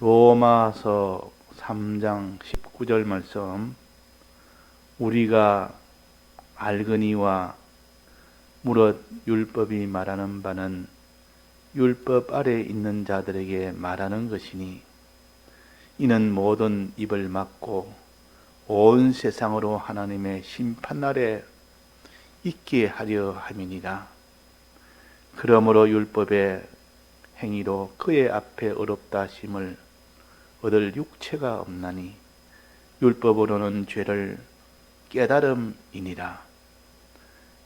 로마서 3장 19절 말씀, 우리가 알거니와 무릇 율법이 말하는 바는 율법 아래 있는 자들에게 말하는 것이니 이는 모든 입을 막고 온 세상으로 하나님의 심판날에 있게 하려 함이니라. 그러므로 율법의 행위로 그의 앞에 어렵다 하심을 얻을 육체가 없나니 율법으로는 죄를 깨달음이니라.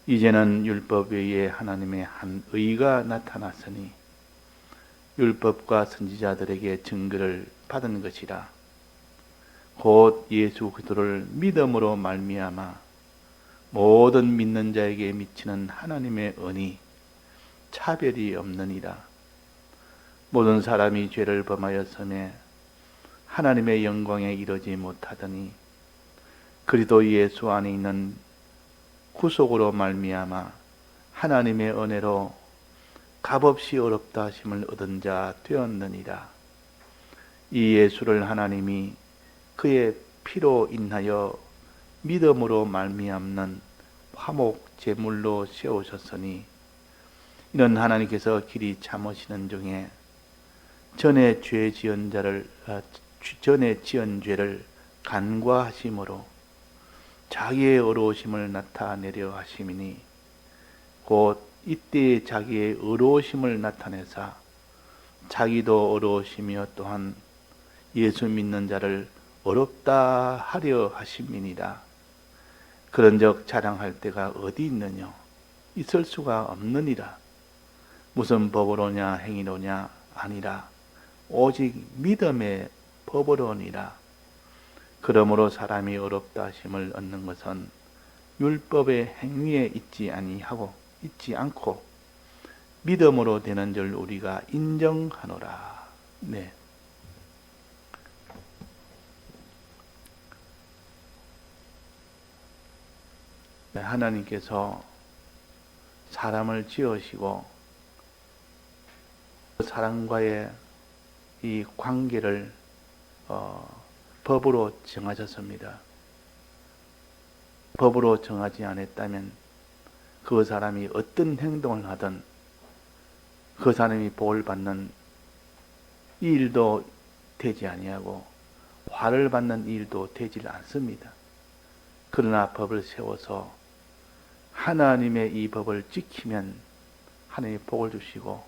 이제는 율법 외에 하나님의 한 의가 나타났으니 율법과 선지자들에게 증거를 받은 것이라. 곧 예수 그리스도를 믿음으로 말미암아 모든 믿는 자에게 미치는 하나님의 은이 차별이 없느니라. 모든 사람이 죄를 범하였음에 하나님의 영광에 이르지 못하더니 그리스도 예수 안에 있는 구속으로 말미암아 하나님의 은혜로 값없이 어렵다 하심을 얻은 자 되었느니라. 이 예수를 하나님이 그의 피로 인하여 믿음으로 말미암는 화목 제물로 세우셨으니 이는 하나님께서 길이 참으시는 중에 전에 지은 죄를 간과하심으로 자기의 의로우심을 나타내려 하심이니 곧 이때에 자기의 의로우심을 나타내사 자기도 의로우시며 또한 예수 믿는 자를 의롭다 하려 하심이니라. 그런즉 자랑할 때가 어디 있느냐? 있을 수가 없느니라. 무슨 법으로냐 행위로냐? 아니라 오직 믿음의 법으로니라. 그러므로 사람이 의롭다 하심을 얻는 것은 율법의 행위에 있지 않고 믿음으로 되는 줄 우리가 인정하노라. 네. 하나님께서 사람을 지으시고 사람과의 이 관계를 법으로 정하셨습니다. 법으로 정하지 않았다면 그 사람이 어떤 행동을 하든 그 사람이 복을 받는 일도 되지 아니하고 화를 받는 일도 되지 않습니다. 그러나 법을 세워서 하나님의 이 법을 지키면 하나님이 복을 주시고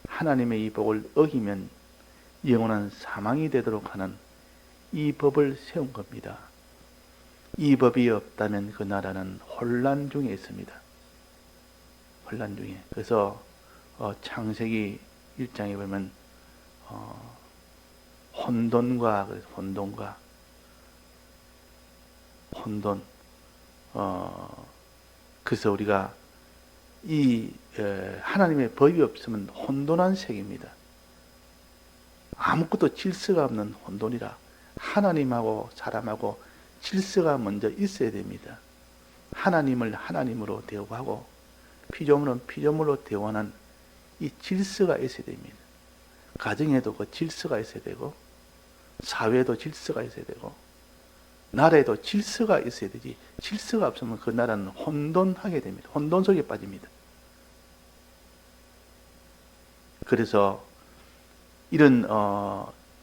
하나님의 이 복을 어기면 영원한 사망이 되도록 하는 이 법을 세운 겁니다. 이 법이 없다면 그 나라는 혼란 중에 있습니다. 혼란 중에. 그래서 창세기 1장에 보면 혼돈 그래서 우리가 이 하나님의 법이 없으면 혼돈한 세계입니다. 아무것도 질서가 없는 혼돈이라. 하나님하고 사람하고 질서가 먼저 있어야 됩니다. 하나님을 하나님으로 대우하고 피조물은 피조물로 대우하는 이 질서가 있어야 됩니다. 가정에도 그 질서가 있어야 되고 사회에도 질서가 있어야 되고 나라에도 질서가 있어야 되지. 질서가 없으면 그 나라는 혼돈하게 됩니다. 혼돈 속에 빠집니다. 그래서 이런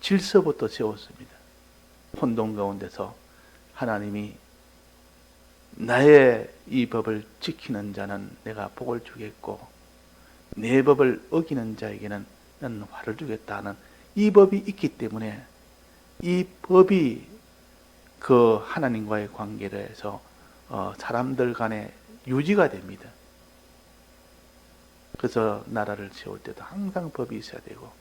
질서부터 세웠습니다. 혼돈 가운데서 하나님이 나의 이 법을 지키는 자는 내가 복을 주겠고 내 법을 어기는 자에게는 나는 화를 주겠다는 이 법이 있기 때문에 이 법이 그 하나님과의 관계를 해서 사람들 간에 유지가 됩니다. 그래서 나라를 세울 때도 항상 법이 있어야 되고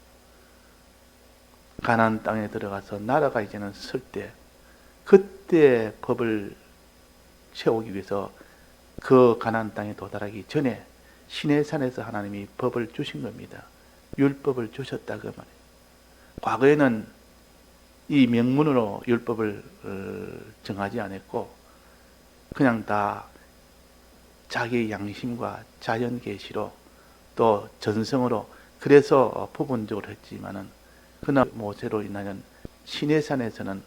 가나안 땅에 들어가서 나라가 이제는 설 때 그때 법을 세우기 위해서 그 가나안 땅에 도달하기 전에 시내산에서 하나님이 법을 주신 겁니다. 율법을 주셨다 그 말이에요. 과거에는 이 명문으로 율법을 정하지 않았고 그냥 다 자기의 양심과 자연 계시로 또 전성으로 그래서 부분적으로 했지만은 그러나 모세로 인하여 시내산에서는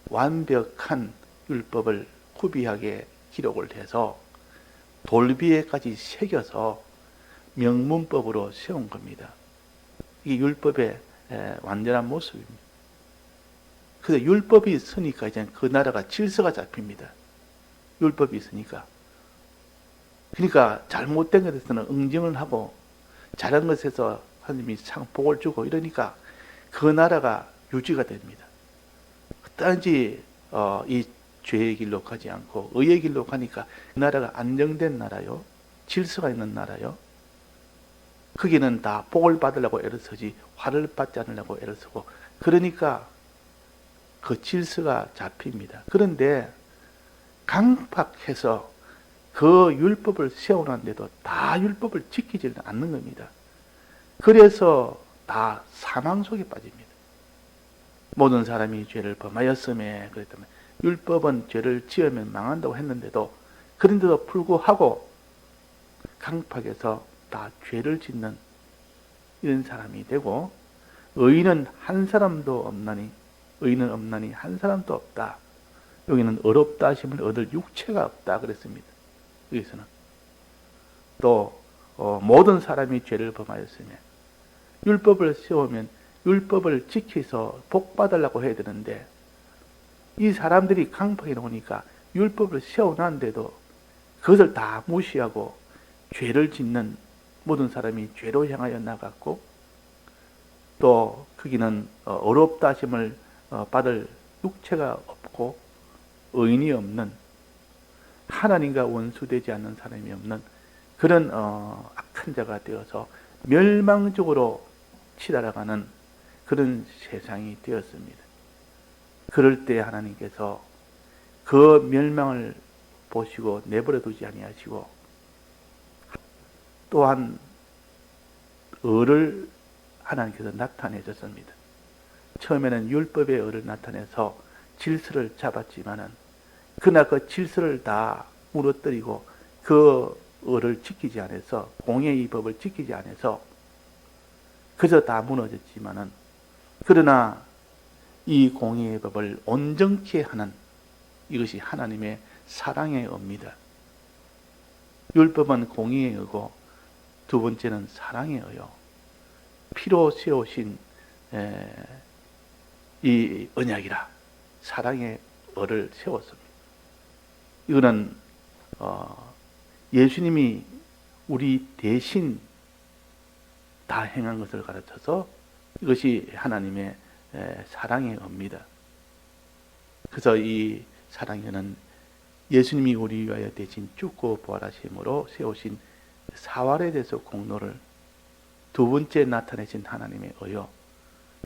완벽한 율법을 구비하게 기록을 해서 돌비에까지 새겨서 명문법으로 세운 겁니다. 이게 율법의 완전한 모습입니다. 그래서 율법이 있으니까 이제 그 나라가 질서가 잡힙니다. 율법이 있으니까. 그러니까 잘못된 것에서는 응징을 하고 잘한 것에서 하나님이 상복을 주고 이러니까 그 나라가 유지가 됩니다. 단지 이 죄의 길로 가지 않고 의의 길로 가니까 그 나라가 안정된 나라요, 질서가 있는 나라요. 거기는 다 복을 받으려고 애를 쓰지 화를 받지 않으려고 애를 쓰고, 그러니까 그 질서가 잡힙니다. 그런데 강팍해서 그 율법을 세워놨는데도 다 율법을 지키지는 않는 겁니다. 그래서 다 사망 속에 빠집니다. 모든 사람이 죄를 범하였음에, 그랬다면 율법은 죄를 지으면 망한다고 했는데도, 그런데도 불구하고 강팍해서 다 죄를 짓는 이런 사람이 되고, 의인은 한 사람도 없나니, 의인은 없나니 한 사람도 없다. 여기는 어렵다 하심을 얻을 육체가 없다 그랬습니다. 여기서는 또 모든 사람이 죄를 범하였으며, 율법을 세우면 율법을 지켜서 복 받으려고 해야 되는데, 이 사람들이 강팍해 놓으니까 율법을 세워놨는데도 그것을 다 무시하고 죄를 짓는 모든 사람이 죄로 향하여 나갔고, 또 거기는 어렵다 하심을 받을 육체가 없고 의인이 없는, 하나님과 원수되지 않는 사람이 없는 그런 악한 자가 되어서 멸망적으로 치달아가는 그런 세상이 되었습니다. 그럴 때 하나님께서 그 멸망을 보시고 내버려 두지 아니하시고, 또한 을을 하나님께서 나타내셨습니다. 처음에는 율법의 을을 나타내서 질서를 잡았지만은, 그러나 그 질서를 다 무너뜨리고 그 을을 지키지 않아서, 공의의 법을 지키지 않아서 그저 다 무너졌지만은, 그러나 이 공의의 법을 온전케 하는 이것이 하나님의 사랑의 의입니다. 율법은 공의의 의고 두 번째는 사랑의 의요. 피로 세우신 이 언약이라 사랑의 의를 세웠습니다. 이거는 예수님이 우리 대신 다 행한 것을 가르쳐서 이것이 하나님의 사랑의 의입니다. 그래서 이 사랑에는 예수님이 우리 위하여 대신 죽고 부활하심으로 세우신 사활에 대해서 공로를, 두 번째 나타내신 하나님의 의요.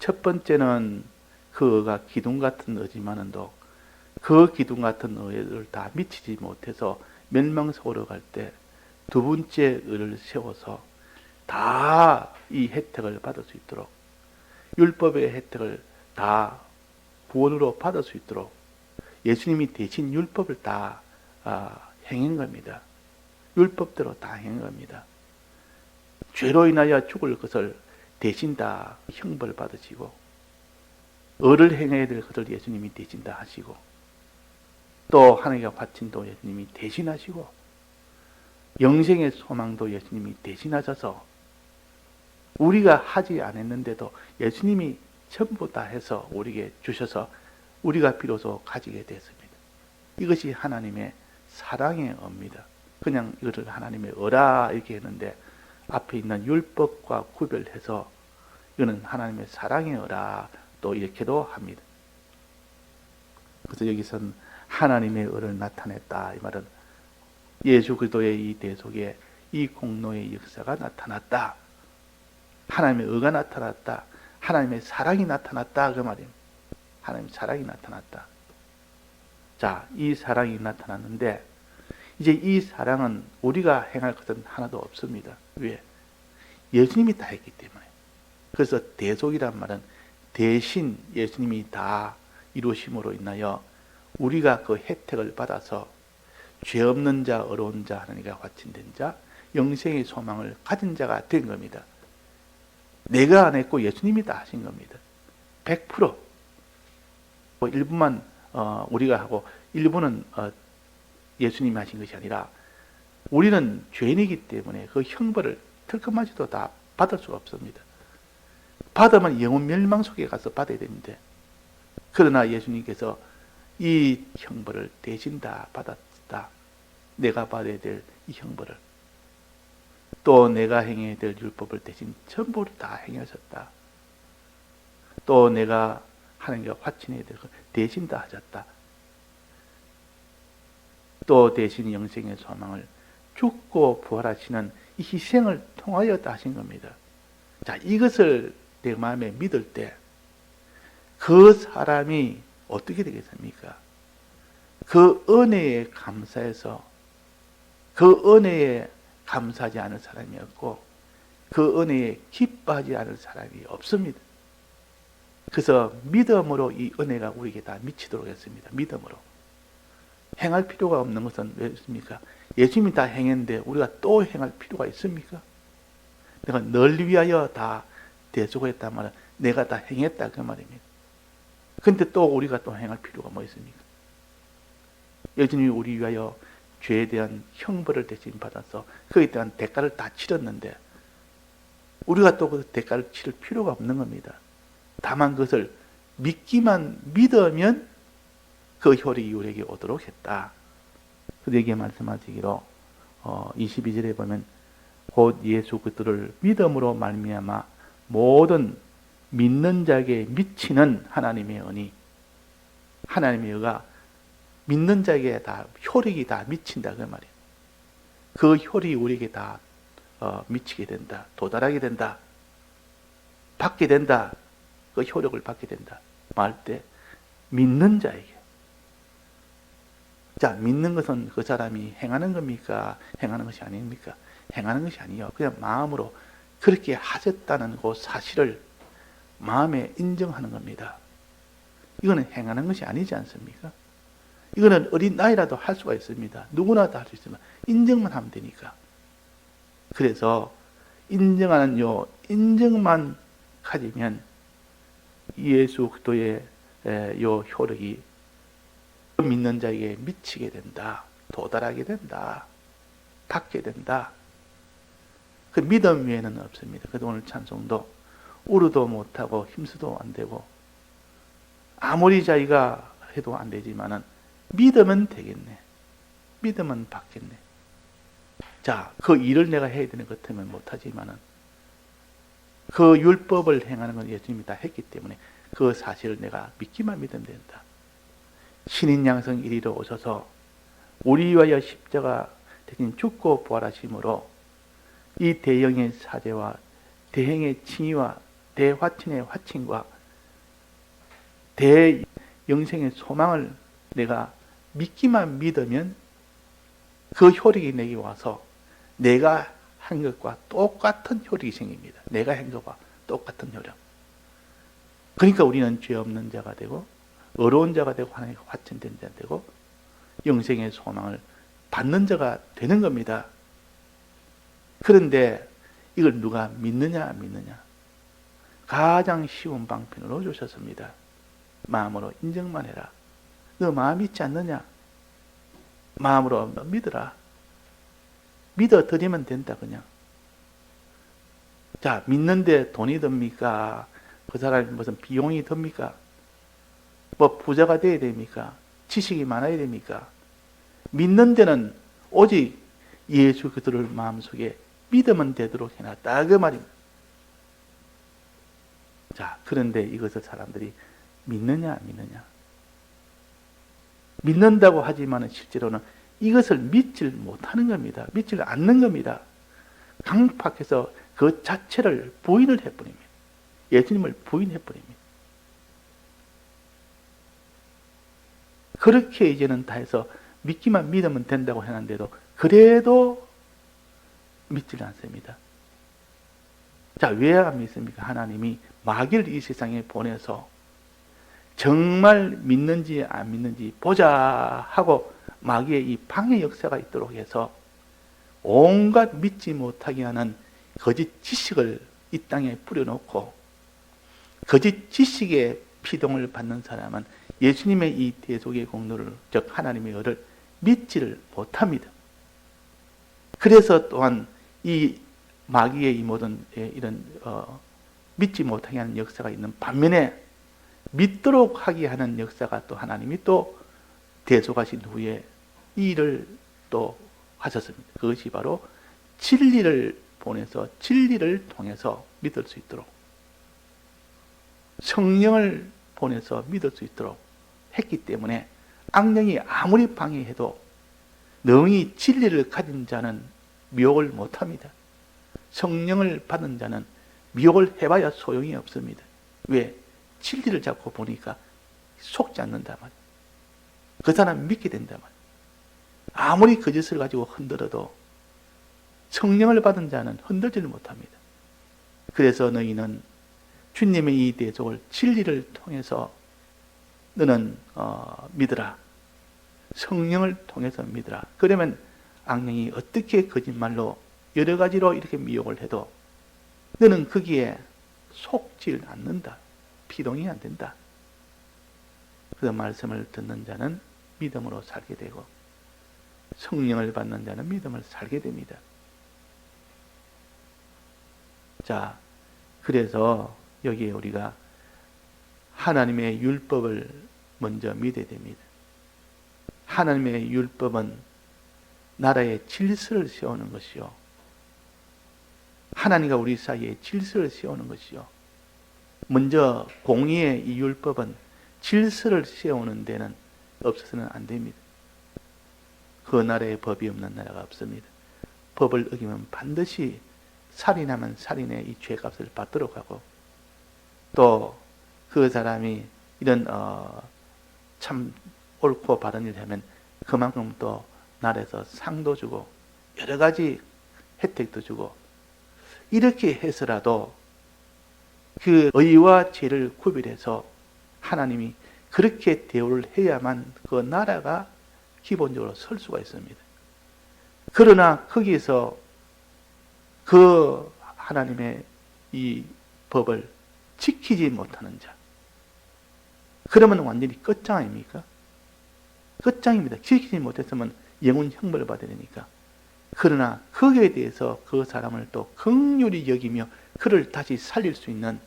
첫 번째는 그 의가 기둥 같은 의지만은도 그 기둥 같은 의를 다 미치지 못해서 멸망 속으로 갈 때 두 번째 의를 세워서 다 이 혜택을 받을 수 있도록, 율법의 혜택을 다 구원으로 받을 수 있도록 예수님이 대신 율법을 다 행한 겁니다. 율법대로 다 행한 겁니다. 죄로 인하여 죽을 것을 대신 다 형벌 받으시고, 의를 행해야 될 것을 예수님이 대신 다 하시고, 또 하나님과 바친도 예수님이 대신하시고, 영생의 소망도 예수님이 대신하셔서 우리가 하지 않았는데도 예수님이 전부 다 해서 우리에게 주셔서 우리가 비로소 가지게 됐습니다. 이것이 하나님의 사랑의 의입니다. 그냥 이것을 하나님의 의라 이렇게 했는데, 앞에 있는 율법과 구별해서 이거는 하나님의 사랑의 의라 또 이렇게도 합니다. 그래서 여기서는 하나님의 의를 나타냈다, 이 말은 예수 그리스도의 이 대속에 이 공로의 역사가 나타났다, 하나님의 의가 나타났다, 하나님의 사랑이 나타났다, 그 말입니다. 하나님의 사랑이 나타났다. 자, 이 사랑이 나타났는데 이제 이 사랑은 우리가 행할 것은 하나도 없습니다. 왜? 예수님이 다 했기 때문에. 그래서 대속이란 말은 대신 예수님이 다 이루심으로 인하여 우리가 그 혜택을 받아서 죄 없는 자, 어려운 자, 하나님과 화친된 자, 영생의 소망을 가진 자가 된 겁니다. 내가 안 했고 예수님이 다 하신 겁니다. 100% 일부만 우리가 하고 일부는 예수님이 하신 것이 아니라 우리는 죄인이기 때문에 그 형벌을 털끝마저도 다 받을 수가 없습니다. 받으면 영혼 멸망 속에 가서 받아야 되는데, 그러나 예수님께서 이 형벌을 대신 다 받았다. 내가 받아야 될 이 형벌을, 또 내가 행해야 될 율법을 대신 전부를 다 행하셨다. 또 내가 하나님과 화친해야 될 것 대신 다 하셨다. 또 대신 영생의 소망을 죽고 부활하시는 이 희생을 통하여 다 하신 겁니다. 자, 이것을 내 마음에 믿을 때 그 사람이 어떻게 되겠습니까? 그 은혜에 감사해서 그 은혜에 감사하지 않을 사람이 없고 그 은혜에 기뻐하지 않을 사람이 없습니다. 그래서 믿음으로 이 은혜가 우리에게 다 미치도록 했습니다. 믿음으로. 행할 필요가 없는 것은 왜 있습니까? 예수님이 다 행했는데 우리가 또 행할 필요가 있습니까? 내가 널 위하여 다 대속했단 말은 내가 다 행했다 그 말입니다. 근데 또 우리가 또 행할 필요가 뭐 있습니까? 예수님이 우리 위하여 죄에 대한 형벌을 대신 받아서 그에 대한 대가를 다 치렀는데 우리가 또 그 대가를 치를 필요가 없는 겁니다. 다만 그것을 믿으면 그 혈이 우리에게 오도록 했다. 그에게 말씀하시기로 22절에 보면 곧 예수 그리스도를 믿음으로 말미암아 모든 믿는 자에게 미치는 하나님의 은이, 하나님의 의가 믿는 자에게 다 효력이 다 미친다 그 말이에요. 그 효력이 우리에게 다 미치게 된다, 도달하게 된다, 받게 된다. 그 효력을 받게 된다 말 때 믿는 자에게. 자, 믿는 것은 그 사람이 행하는 겁니까? 행하는 것이 아닙니까? 행하는 것이 아니요, 그냥 마음으로 그렇게 하셨다는 그 사실을 마음에 인정하는 겁니다. 이거는 행하는 것이 아니지 않습니까? 이거는 어린 나이라도 할 수가 있습니다. 누구나 다 할 수 있습니다. 인정만 하면 되니까. 그래서 인정하는 인정만 가지면 예수 그리스도의 요 효력이 믿는 자에게 미치게 된다, 도달하게 된다, 받게 된다. 그 믿음 외에는 없습니다. 그래서 오늘 찬송도 울어도 못하고 힘써도 안 되고 아무리 자기가 해도 안 되지만은 믿으면 되겠네, 믿으면 받겠네. 자, 그 일을 내가 해야 되는 것 같으면 못하지만은 그 율법을 행하는 건 예수님이 다 했기 때문에 그 사실을 내가 믿기만 믿으면 된다. 신인 양성 이리로 오셔서 우리 위하여 십자가 대신 죽고 부활하심으로 이 대영의 사제와 대행의 칭의와 대화친의 화친과 대영생의 소망을 내가 믿기만 믿으면 그 효력이 내게 와서 내가 한 것과 똑같은 효력이 생깁니다. 내가 한 것과 똑같은 효력. 그러니까 우리는 죄 없는 자가 되고 어려운 자가 되고 하나님과 화친된 자가 되고 영생의 소망을 받는 자가 되는 겁니다. 그런데 이걸 누가 믿느냐 안 믿느냐? 가장 쉬운 방편으로 주셨습니다. 마음으로 인정만 해라. 너 마음 믿지 않느냐? 마음으로 믿어라. 믿어 드리면 된다 그냥. 자, 믿는데 돈이 듭니까? 그 사람이 무슨 비용이 듭니까? 뭐 부자가 돼야 됩니까? 지식이 많아야 됩니까? 믿는 데는 오직 예수 그리스도를 마음속에 믿으면 되도록 해놨다 그 말입니다. 자, 그런데 이것을 사람들이 믿느냐 안 믿느냐? 믿는다고 하지만 실제로는 이것을 믿질 못하는 겁니다. 믿질 않는 겁니다. 강팍해서 그 자체를 부인을 해버립니다. 예수님을 부인해버립니다. 그렇게 이제는 다 해서 믿기만 믿으면 된다고 해놨는데도 그래도 믿질 않습니다. 자, 왜 안 믿습니까? 하나님이 마귀를 이 세상에 보내서 정말 믿는지 안 믿는지 보자 하고 마귀의 이 방해 역사가 있도록 해서 온갖 믿지 못하게 하는 거짓 지식을 이 땅에 뿌려놓고 거짓 지식의 피동을 받는 사람은 예수님의 이 대속의 공로를, 즉 하나님의 의를 믿지를 못합니다. 그래서 또한 이 마귀의 이 모든 이런 믿지 못하게 하는 역사가 있는 반면에 믿도록 하게 하는 역사가 또 하나님이 또 대속하신 후에 이 일을 또 하셨습니다. 그것이 바로 진리를 보내서 진리를 통해서 믿을 수 있도록, 성령을 보내서 믿을 수 있도록 했기 때문에 악령이 아무리 방해해도 능히 진리를 가진 자는 미혹을 못합니다. 성령을 받은 자는 미혹을 해봐야 소용이 없습니다. 왜? 진리를 잡고 보니까 속지 않는단 말이에요. 그 사람 믿게 된단 말이에요. 아무리 거짓을 가지고 흔들어도 성령을 받은 자는 흔들지를 못합니다. 그래서 너희는 주님의 이 대속을 진리를 통해서 너는 믿으라. 성령을 통해서 믿으라. 그러면 악령이 어떻게 거짓말로 여러 가지로 이렇게 미혹을 해도 너는 거기에 속질 않는다. 피동이 안 된다. 그 말씀을 듣는 자는 믿음으로 살게 되고 성령을 받는 자는 믿음을 살게 됩니다. 자, 그래서 여기에 우리가 하나님의 율법을 먼저 믿어야 됩니다. 하나님의 율법은 나라의 질서를 세우는 것이요. 하나님과 우리 사이에 질서를 세우는 것이요. 먼저 공의의 이 율법은 질서를 세우는 데는 없어서는 안 됩니다. 그 나라에 법이 없는 나라가 없습니다. 법을 어기면 반드시 살인하면 살인의 이 죄값을 받도록 하고, 또 그 사람이 이런 참 옳고 바른 일을 하면 그만큼 또 나라에서 상도 주고 여러 가지 혜택도 주고, 이렇게 해서라도 그 의와 죄를 구별해서 하나님이 그렇게 대우를 해야만 그 나라가 기본적으로 설 수가 있습니다. 그러나 거기에서 그 하나님의 이 법을 지키지 못하는 자, 그러면 완전히 끝장입니까? 끝장입니다. 지키지 못했으면 영원 형벌을 받아야 되니까. 그러나 거기에 대해서 그 사람을 또 긍휼히 여기며 그를 다시 살릴 수 있는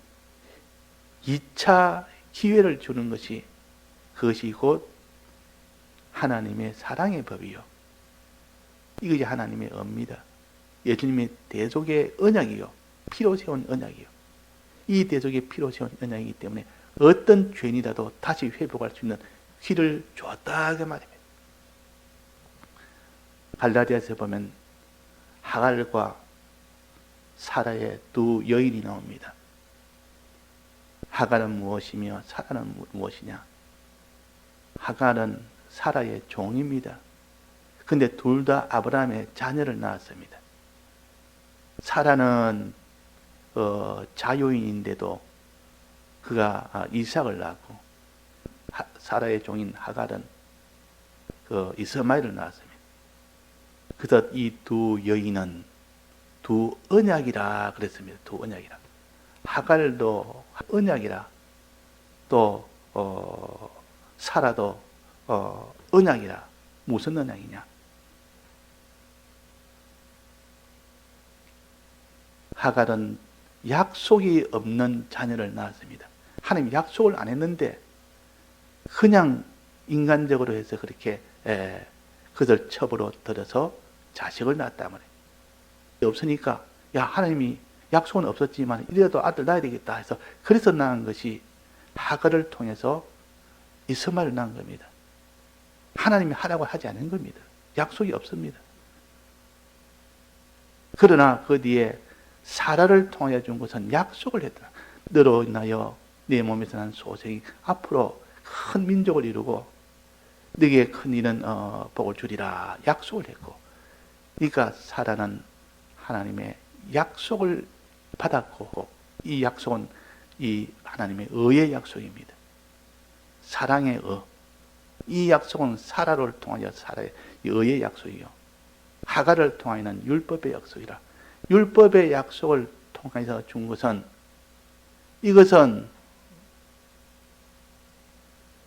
2차 기회를 주는 것이, 그것이 곧 하나님의 사랑의 법이요. 이것이 하나님의 은입니다. 예수님의 대속의 언약이요. 피로 세운 언약이요. 이 대속의 피로 세운 언약이기 때문에 어떤 죄인이라도 다시 회복할 수 있는 기회를 주었다 그 말입니다. 갈라디아서에 보면 하갈과 사라의 두 여인이 나옵니다. 하갈은 무엇이며 사라는 무엇이냐? 하갈은 사라의 종입니다. 근데 둘 다 아브라함의 자녀를 낳았습니다. 사라는 자유인인데도 그가 이삭을 낳았고, 사라의 종인 하갈은 이스마엘을 낳았습니다. 그래서 이 두 여인은 두 언약이라 그랬습니다. 두 언약이라. 하갈도 언약이라, 또 사라도 언약이라. 무슨 언약이냐? 하갈은 약속이 없는 자녀를 낳았습니다. 하나님 약속을 안 했는데 그냥 인간적으로 해서 그렇게 그들 첩으로 들어서 자식을 낳았단 말이에요. 없으니까 야, 하나님이 약속은 없었지만 이래도 아들 낳아야 되겠다 해서 그래서 낳은 것이 하갈을 통해서 이스마엘을 낳은 겁니다. 하나님이 하라고 하지 않은 겁니다. 약속이 없습니다. 그러나 그 뒤에 사라를 통해 준 것은 약속을 했다. 너로 인하여 내 몸에서 난 소생이 앞으로 큰 민족을 이루고 너에게 큰 이런 복을 주리라 약속을 했고, 그러니까 사라는 하나님의 약속을 받았고, 이 약속은 이 하나님의 의의 약속입니다. 사랑의 의. 이 약속은 사라를 통하여 사라의 의의 약속이요. 하갈을 통하여는 율법의 약속이라. 율법의 약속을 통해서 준 것은, 이것은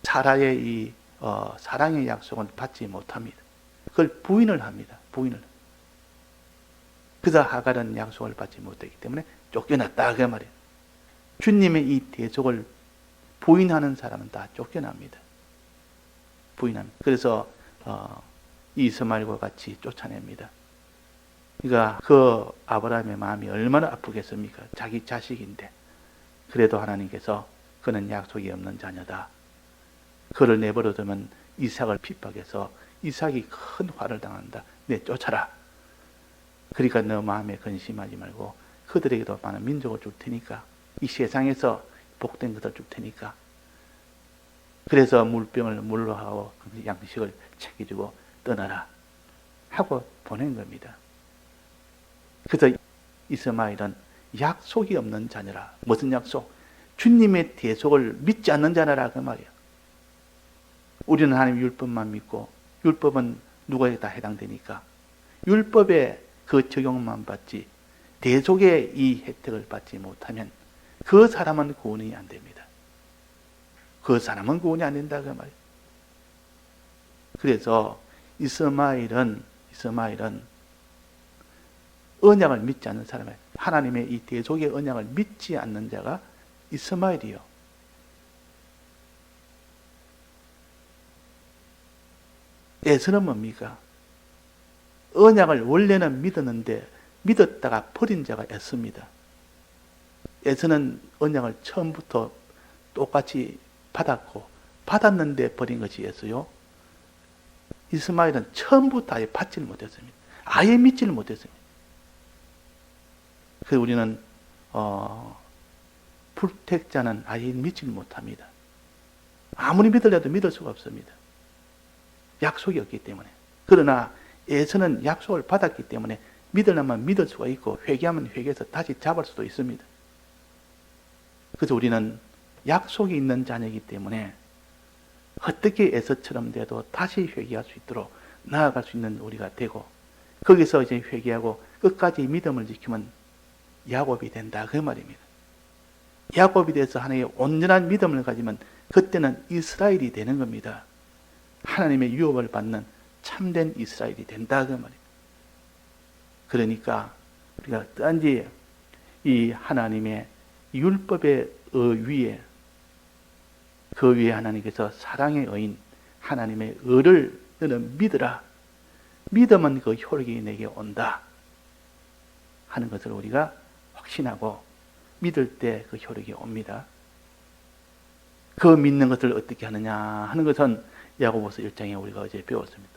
사라의 이 사랑의 약속은 받지 못합니다. 그걸 부인을 합니다. 부인을. 그래서 하갈은 약속을 받지 못했기 때문에 쫓겨났다 그 말이에요. 주님의 이 대속을 부인하는 사람은 다 쫓겨납니다. 부인합니다. 그래서 이스마엘과 같이 쫓아냅니다. 그러니까 그 아브라함의 마음이 얼마나 아프겠습니까? 자기 자식인데. 그래도 하나님께서 그는 약속이 없는 자녀다. 그를 내버려두면 이삭을 핍박해서 이삭이 큰 화를 당한다. 내 쫓아라. 그러니까 너 마음에 근심하지 말고 그들에게도 많은 민족을 줄 테니까, 이 세상에서 복된 것을 줄 테니까, 그래서 물병을 물로 하고 양식을 챙겨주고 떠나라 하고 보낸 겁니다. 그래서 이스마엘은 약속이 없는 자녀라. 무슨 약속? 주님의 대속을 믿지 않는 자녀라 그 말이야. 우리는 하나님 율법만 믿고, 율법은 누구에게 다 해당되니까 율법의 그 적용만 받지 대속의 이 혜택을 받지 못하면 그 사람은 구원이 안 됩니다. 그 사람은 구원이 안 된다 그 말이에요. 그래서 이스마엘은 언약을 믿지 않는 사람이에요. 하나님의 이 대속의 언약을 믿지 않는 자가 이스마엘이요. 에서는 뭡니까? 언약을 원래는 믿었는데 믿었다가 버린 자가 에서입니다. 에서는 언약을 처음부터 똑같이 받았고 받았는데 버린 것이 에서요. 이스마엘은 처음부터 아예 받지를 못했습니다. 아예 믿지를 못했습니다. 그래서 우리는 불택자는 아예 믿지를 못합니다. 아무리 믿으려도 믿을 수가 없습니다. 약속이 없기 때문에. 그러나 에서는 약속을 받았기 때문에 믿으려면 믿을 수가 있고 회개하면 회개해서 다시 잡을 수도 있습니다. 그래서 우리는 약속이 있는 자녀이기 때문에 어떻게 에서처럼 돼도 다시 회개할 수 있도록 나아갈 수 있는 우리가 되고, 거기서 이제 회개하고 끝까지 믿음을 지키면 야곱이 된다 그 말입니다. 야곱이 돼서 하나님의 온전한 믿음을 가지면 그때는 이스라엘이 되는 겁니다. 하나님의 유업을 받는 참된 이스라엘이 된다 그 말입니다. 그러니까 우리가 단지 이 하나님의 율법의 위에, 그 위에 하나님께서 사랑의 의인 하나님의 의를 너는 믿으라. 믿으면 그 효력이 내게 온다 하는 것을 우리가 확신하고 믿을 때 그 효력이 옵니다. 그 믿는 것을 어떻게 하느냐 하는 것은 야고보서 1장에 우리가 어제 배웠습니다.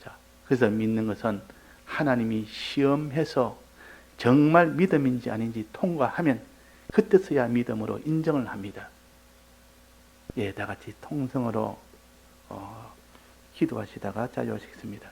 자, 그래서 믿는 것은 하나님이 시험해서 정말 믿음인지 아닌지 통과하면 그때서야 믿음으로 인정을 합니다. 예, 다 같이 통성으로 기도하시다가 자유하시겠습니다.